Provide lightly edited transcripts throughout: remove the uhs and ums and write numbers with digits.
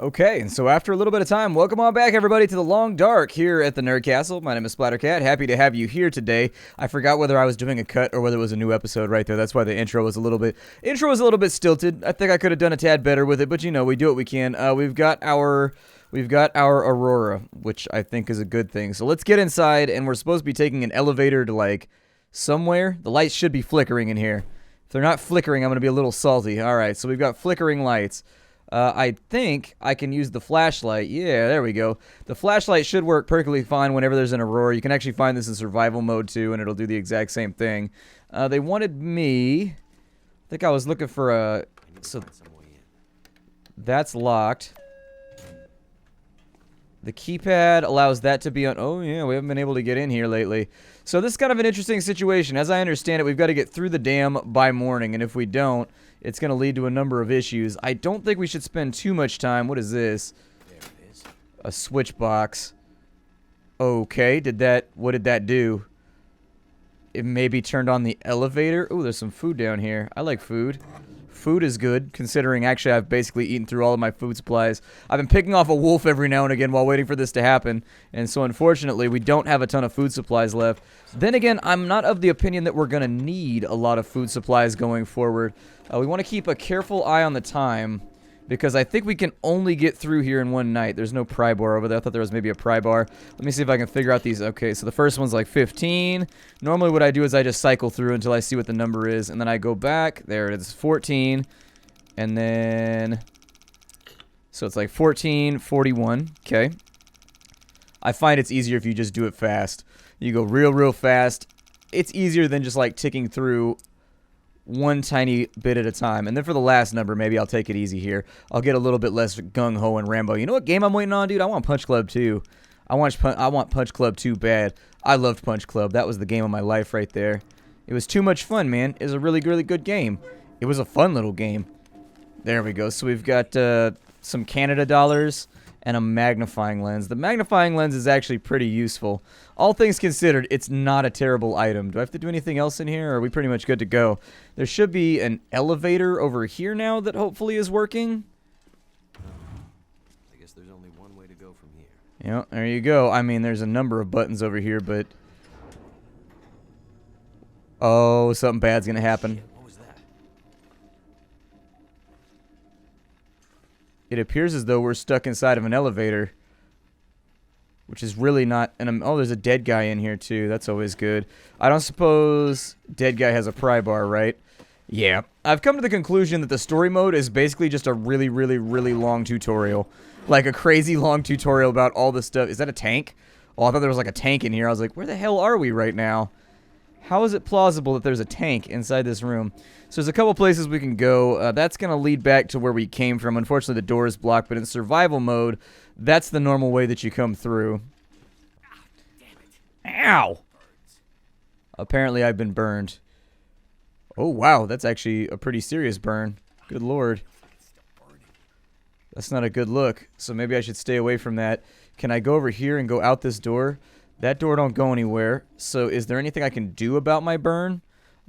Okay, and so after a little bit of time, welcome on back, everybody, to the Long Dark here at the Nerd Castle. My name is Splattercat. Happy to have you here today. I forgot whether I was doing a cut or whether it was a new episode right there. That's why the intro was a little bit stilted. I think I could have done a tad better with it, but you know, we do what we can. We've got our Aurora, which I think is a good thing. So let's get inside, and we're supposed to be taking an elevator to like somewhere. The lights should be flickering in here. If they're not flickering, I'm gonna be a little salty. All right, so we've got flickering lights. I think I can use the flashlight. Yeah, there we go. The flashlight should work perfectly fine whenever there's an Aurora. You can actually find this in survival mode too, and it'll do the exact same thing. They wanted me... I think I was looking for a... So that's locked. The keypad allows that to be on... Oh, yeah, we haven't been able to get in here lately. So this is kind of an interesting situation. As I understand it, we've got to get through the dam by morning, and if we don't, it's going to lead to a number of issues. I don't think we should spend too much time. What is this? There it is. A switch box. Okay, what did that do? It maybe turned on the elevator. Oh, there's some food down here. I like food. Food is good, considering actually I've basically eaten through all of my food supplies. I've been picking off a wolf every now and again while waiting for this to happen, and so unfortunately we don't have a ton of food supplies left. Then again, I'm not of the opinion that we're going to need a lot of food supplies going forward. We want to keep a careful eye on the time, because I think we can only get through here in one night. There's no pry bar over there. I thought there was maybe a pry bar. Let me see if I can figure out these. Okay, so the first one's like 15. Normally what I do is I just cycle through until I see what the number is, and then I go back. There it is, 14. And then... So it's like 14, 41. Okay. I find it's easier if you just do it fast. You go real fast. It's easier than just like ticking through one tiny bit at a time. And then for the last number, maybe I'll take it easy here. I'll get a little bit less gung-ho and Rambo. You know what game I'm waiting on, dude? I want Punch Club 2. I want Punch Club 2 bad. I loved Punch Club. That was the game of my life right there. It was too much fun, man. It was a really good game. It was a fun little game. There we go. So we've got some Canada dollars and a magnifying lens. The magnifying lens is actually pretty useful. All things considered, it's not a terrible item. Do I have to do anything else in here, or are we pretty much good to go? There should be an elevator over here now that hopefully is working. I guess there's only one way to go from here. Yeah, there you go. I mean, there's a number of buttons over here, but... Oh, something bad's gonna happen. Shit, what was that? It appears as though we're stuck inside of an elevator, which is really not... oh, there's a dead guy in here, too. That's always good. I don't suppose dead guy has a pry bar, right? Yeah. I've come to the conclusion that the story mode is basically just a really long tutorial. Like a crazy long tutorial about all the stuff. Is that a tank? Oh, I thought there was like a tank in here. I was like, where the hell are we right now? How is it plausible that there's a tank inside this room? So there's a couple places we can go. That's going to lead back to where we came from. Unfortunately, the door is blocked, but in survival mode, that's the normal way that you come through. Ow! Apparently, I've been burned. Oh, wow. That's actually a pretty serious burn. Good lord. That's not a good look. So maybe I should stay away from that. Can I go over here and go out this door? That door don't go anywhere. So is there anything I can do about my burn?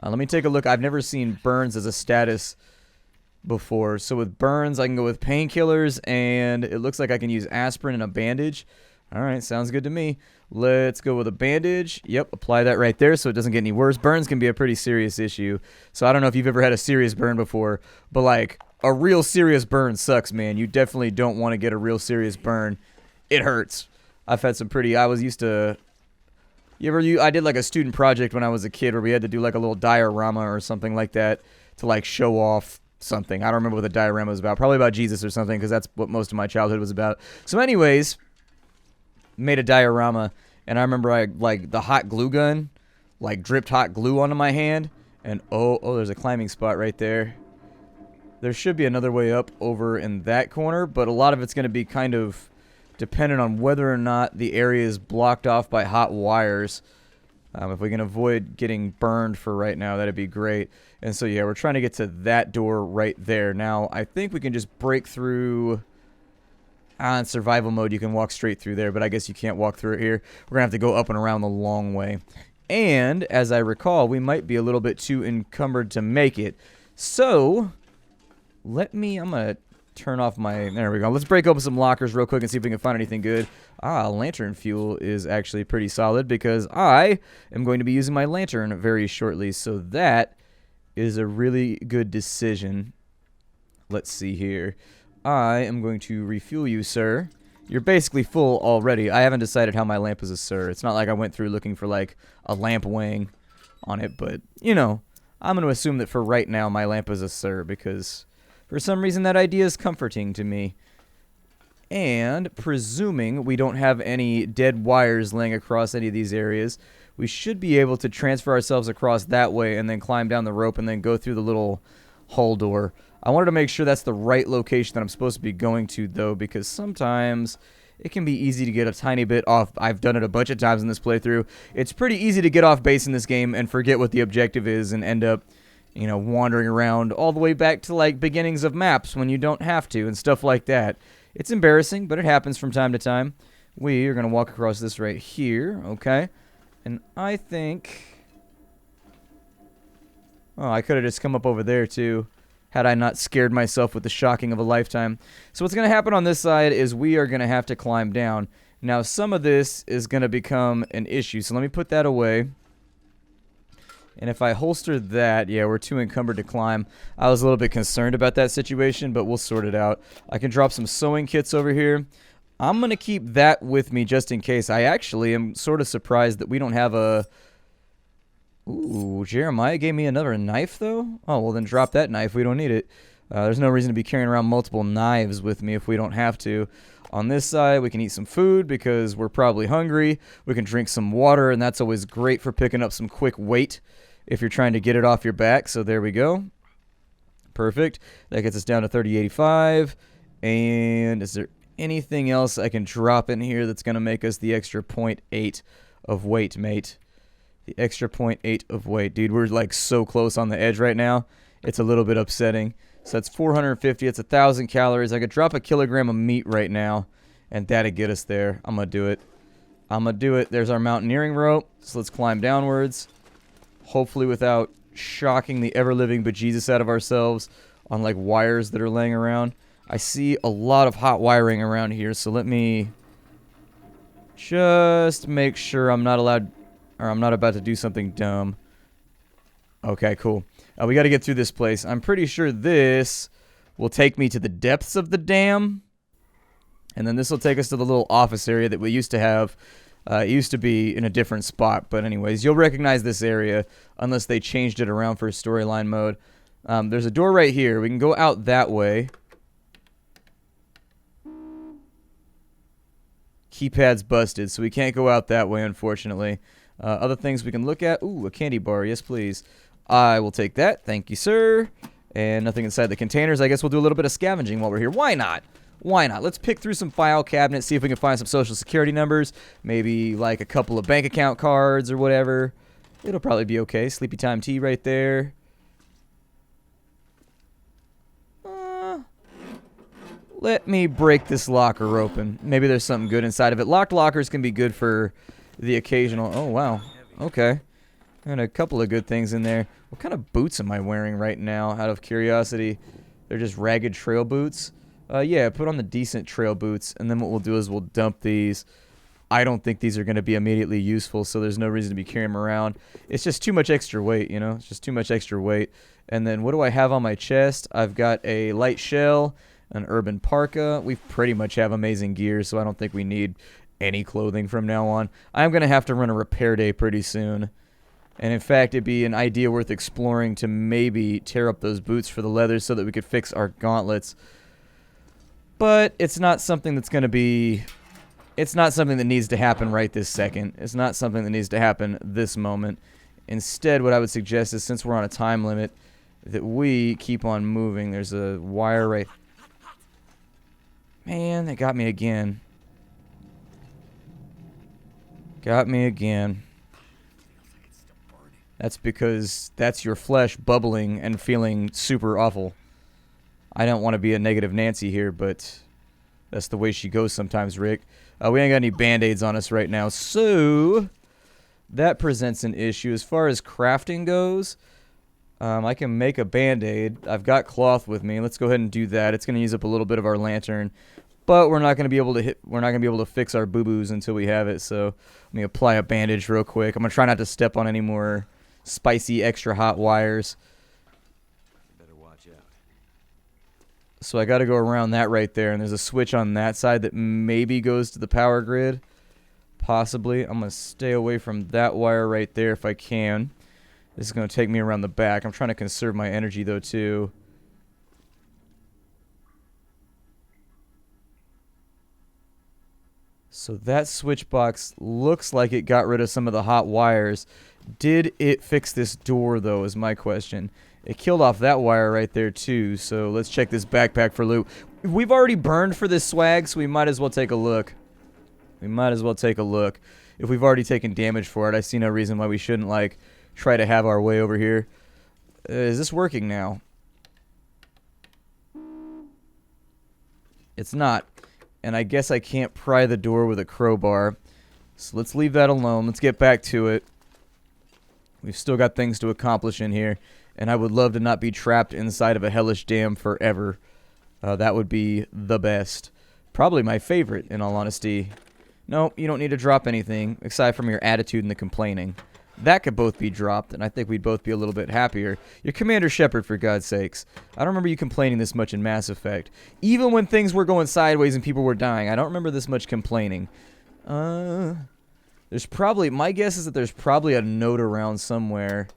Let me take a look. I've never seen burns as a status before. So with burns, I can go with painkillers, and it looks like I can use aspirin and a bandage. All right, sounds good to me. Let's go with a bandage. Yep, apply that right there so it doesn't get any worse. Burns can be a pretty serious issue. So I don't know if you've ever had a serious burn before, but like a real serious burn sucks, man. You definitely don't want to get a real serious burn. It hurts. I've had some pretty... I was used to... I did like a student project when I was a kid where we had to do like a little diorama or something like that to like show off something. I don't remember what the diorama was about. Probably about Jesus or something, because that's what most of my childhood was about. So anyways, made a diorama, and I remember I like the hot glue gun, like dripped hot glue onto my hand, and oh, there's a climbing spot right there. There should be another way up over in that corner, but a lot of it's going to be kind of dependent on whether or not the area is blocked off by hot wires. If we can avoid getting burned for right now, that'd be great. And so, yeah, we're trying to get to that door right there. Now, I think we can just break through... in survival mode, you can walk straight through there, but I guess you can't walk through it here. We're going to have to go up and around the long way. And, as I recall, we might be a little bit too encumbered to make it. So, I'm going to turn off my... There we go. Let's break open some lockers real quick and see if we can find anything good. Lantern fuel is actually pretty solid because I am going to be using my lantern very shortly. So that is a really good decision. Let's see here. I am going to refuel you, sir. You're basically full already. I haven't decided how my lamp is a sir. It's not like I went through looking for, like, a lamp wing on it. But, you know, I'm going to assume that for right now my lamp is a sir because for some reason that idea is comforting to me. And presuming we don't have any dead wires laying across any of these areas, we should be able to transfer ourselves across that way and then climb down the rope and then go through the little hull door. I wanted to make sure that's the right location that I'm supposed to be going to, though, because sometimes it can be easy to get a tiny bit off. I've done it a bunch of times in this playthrough. It's pretty easy to get off base in this game and forget what the objective is and end up, you know, wandering around all the way back to, like, beginnings of maps when you don't have to and stuff like that. It's embarrassing, but it happens from time to time. We are going to walk across this right here, okay? And I think... Oh, I could have just come up over there, too, had I not scared myself with the shocking of a lifetime. So what's going to happen on this side is we are going to have to climb down. Now, some of this is going to become an issue, so let me put that away. And if I holster that, yeah, we're too encumbered to climb. I was a little bit concerned about that situation, but we'll sort it out. I can drop some sewing kits over here. I'm going to keep that with me just in case. I actually am sort of surprised that we don't have a... Ooh, Jeremiah gave me another knife, though? Oh, well, then drop that knife. We don't need it. There's no reason to be carrying around multiple knives with me if we don't have to. On this side, we can eat some food because we're probably hungry. We can drink some water, and that's always great for picking up some quick weight if you're trying to get it off your back. So there we go. Perfect. That gets us down to 3085. And is there anything else I can drop in here that's going to make us the extra 0.8 of weight, mate? The extra 0.8 of weight. Dude, we're like so close on the edge right now. It's a little bit upsetting. So that's 450. It's 1,000 calories. I could drop a kilogram of meat right now, and that'd get us there. I'm going to do it. I'm going to do it. There's our mountaineering rope. So let's climb downwards. Hopefully without shocking the ever-living bejesus out of ourselves on like wires that are laying around. I see a lot of hot wiring around here, so let me just make sure I'm not allowed... Or I'm not about to do something dumb. Okay, cool. We got to get through this place. I'm pretty sure this will take me to the depths of the dam. And then this will take us to the little office area that we used to have. It used to be in a different spot. But anyways, you'll recognize this area unless they changed it around for storyline mode. There's a door right here. We can go out that way. Keypad's busted, so we can't go out that way, unfortunately. Other things we can look at. Ooh, a candy bar. Yes, please. I will take that. Thank you, sir. And nothing inside the containers. I guess we'll do a little bit of scavenging while we're here. Why not? Why not? Let's pick through some file cabinets, see if we can find some social security numbers. Maybe like a couple of bank account cards or whatever. It'll probably be okay. Sleepy time tea right there. Let me break this locker open. Maybe there's something good inside of it. Locked lockers can be good for... the occasional... Oh, wow. Okay. And a couple of good things in there. What kind of boots am I wearing right now, out of curiosity? They're just ragged trail boots? Yeah, put on the decent trail boots, and then what we'll do is we'll dump these. I don't think these are going to be immediately useful, so there's no reason to be carrying them around. It's just too much extra weight, you know? It's just too much extra weight. And then what do I have on my chest? I've got a light shell, an urban parka. We pretty much have amazing gear, so I don't think we need... any clothing from now on. I'm going to have to run a repair day pretty soon. And in fact, it'd be an idea worth exploring to maybe tear up those boots for the leather so that we could fix our gauntlets. But it's not something that's going to be... It's not something that needs to happen right this second. It's not something that needs to happen this moment. Instead, what I would suggest is, since we're on a time limit, that we keep on moving. There's a wire right... Man, they got me again. Got me again. That's because that's your flesh bubbling and feeling super awful. I don't want to be a negative Nancy here, but that's the way she goes sometimes, Rick. We ain't got any band-aids on us right now, so that presents an issue. As far as crafting goes, I can make a band-aid. I've got cloth with me. Let's go ahead and do that. It's going to use up a little bit of our lantern, but we're not going to be able to We're not going to be able to fix our boo-boos until we have it. So let me apply a bandage real quick. I'm going to try not to step on any more spicy, extra hot wires. Better watch out. So I got to go around that right there, and there's a switch on that side that maybe goes to the power grid. Possibly. I'm going to stay away from that wire right there if I can. This is going to take me around the back. I'm trying to conserve my energy, though, too. So that switch box looks like it got rid of some of the hot wires. Did it fix this door, though, is my question. It killed off that wire right there, too. So let's check this backpack for loot. We've already burned for this swag, so we might as well take a look. We might as well take a look. If we've already taken damage for it, I see no reason why we shouldn't, like, try to have our way over here. Is this working now? It's not. And I guess I can't pry the door with a crowbar. So let's leave that alone. Let's get back to it. We've still got things to accomplish in here. And I would love to not be trapped inside of a hellish dam forever. That would be the best. Probably my favorite, in all honesty. No, you don't need to drop anything, aside from your attitude and the complaining. That could both be dropped, and I think we'd both be a little bit happier. You're Commander Shepard, for God's sakes. I don't remember you complaining this much in Mass Effect. Even when things were going sideways and people were dying, I don't remember this much complaining. There's probably... My guess is that there's probably a note around somewhere.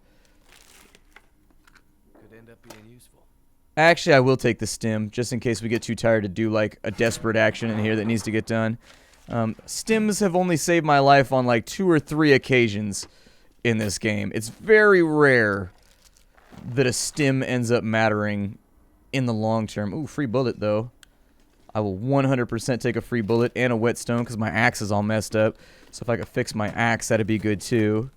Could end up being useful. Actually, I will take the stim, just in case we get too tired to do, like, a desperate action in here that needs to get done. Stims have only saved my life on, like, 2 or 3 occasions in this game. It's very rare that a stim ends up mattering in the long term. Ooh, free bullet, though. I will 100% take a free bullet and a whetstone because my axe is all messed up. So if I could fix my axe, that'd be good, too.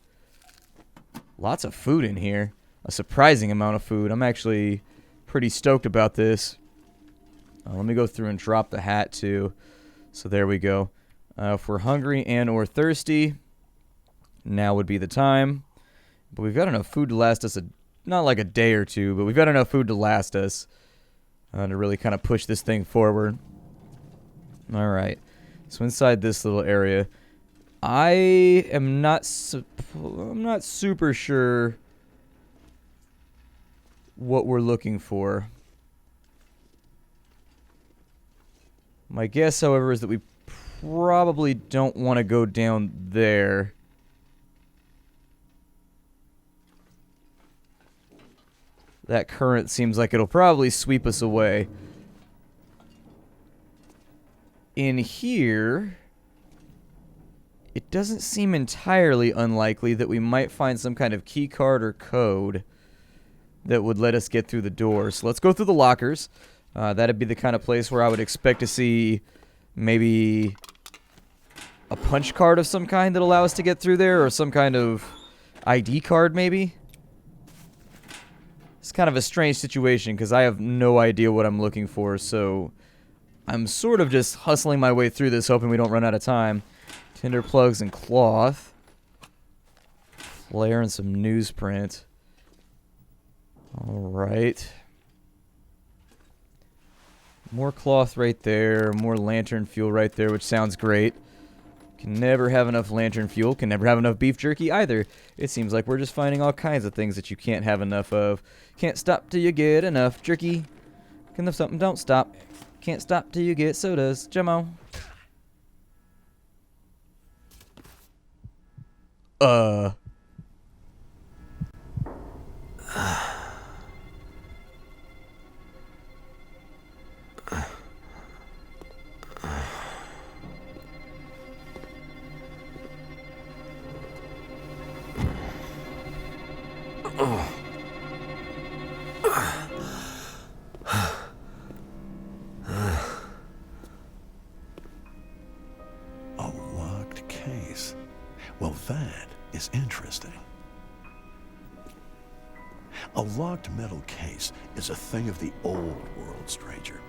Lots of food in here. A surprising amount of food. I'm actually pretty stoked about this. Let me go through and drop the hat, too. So there we go. If we're hungry and or thirsty, now would be the time. But we've got enough food to last us, not like a day or two, but we've got enough food to last us to really kind of push this thing forward. Alright. So inside this little area, I am I'm not super sure what we're looking for. My guess, however, is that we probably don't want to go down there. That current seems like it'll probably sweep us away. In here, it doesn't seem entirely unlikely that we might find some kind of key card or code that would let us get through the door. So let's go through the lockers. That'd be the kind of place where I would expect to see maybe a punch card of some kind that allow us to get through there, or some kind of ID card maybe. It's kind of a strange situation because I have no idea what I'm looking for, so I'm sort of just hustling my way through this, hoping we don't run out of time. Tinder plugs and cloth. Flare and some newsprint. Alright. More cloth right there, more lantern fuel right there, which sounds great. Can never have enough lantern fuel, can never have enough beef jerky either. It seems like we're just finding all kinds of things that you can't have enough of. Can't stop till you get enough jerky. Can have something, don't stop. Can't stop till you get sodas. Jamo. A locked case. Well, that is interesting. A locked metal case is a thing of the old world, stranger.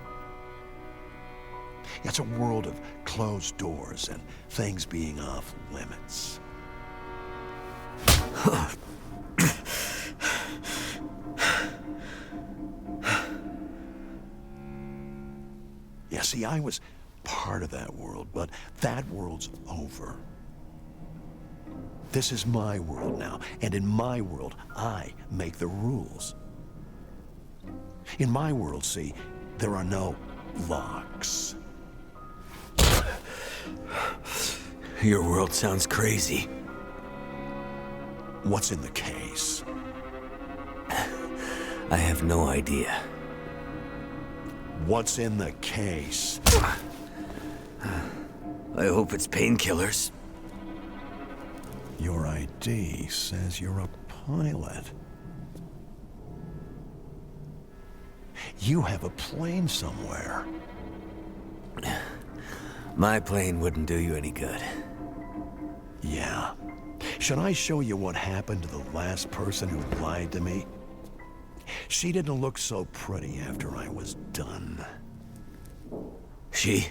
It's a world of closed doors and things being off limits. See, I was part of that world, but that world's over. This is my world now, and in my world, I make the rules. In my world, see, there are no locks. Your world sounds crazy. What's in the case? I have no idea. What's in the case? I hope it's painkillers. Your ID says you're a pilot. You have a plane somewhere. My plane wouldn't do you any good. Yeah. Should I show you what happened to the last person who lied to me? She didn't look so pretty after I was done. She?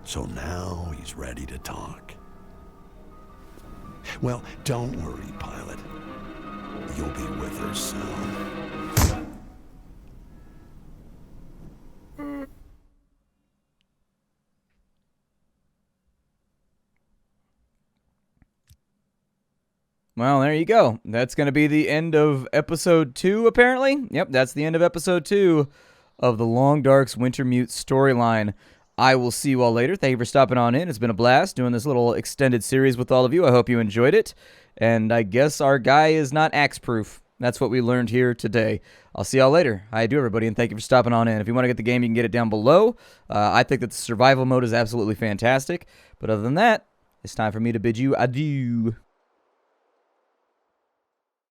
So now he's ready to talk. Well, don't worry, pilot. You'll be with her soon. Well, there you go. That's going to be the end of episode 2, apparently. Yep, that's the end of episode 2 of the Long Dark's Wintermute storyline. I will see you all later. Thank you for stopping on in. It's been a blast doing this little extended series with all of you. I hope you enjoyed it. And I guess our guy is not axe-proof. That's what we learned here today. I'll see y'all later. Hi, do everybody, and thank you for stopping on in. If you want to get the game, you can get it down below. I think that the survival mode is absolutely fantastic. But other than that, it's time for me to bid you adieu.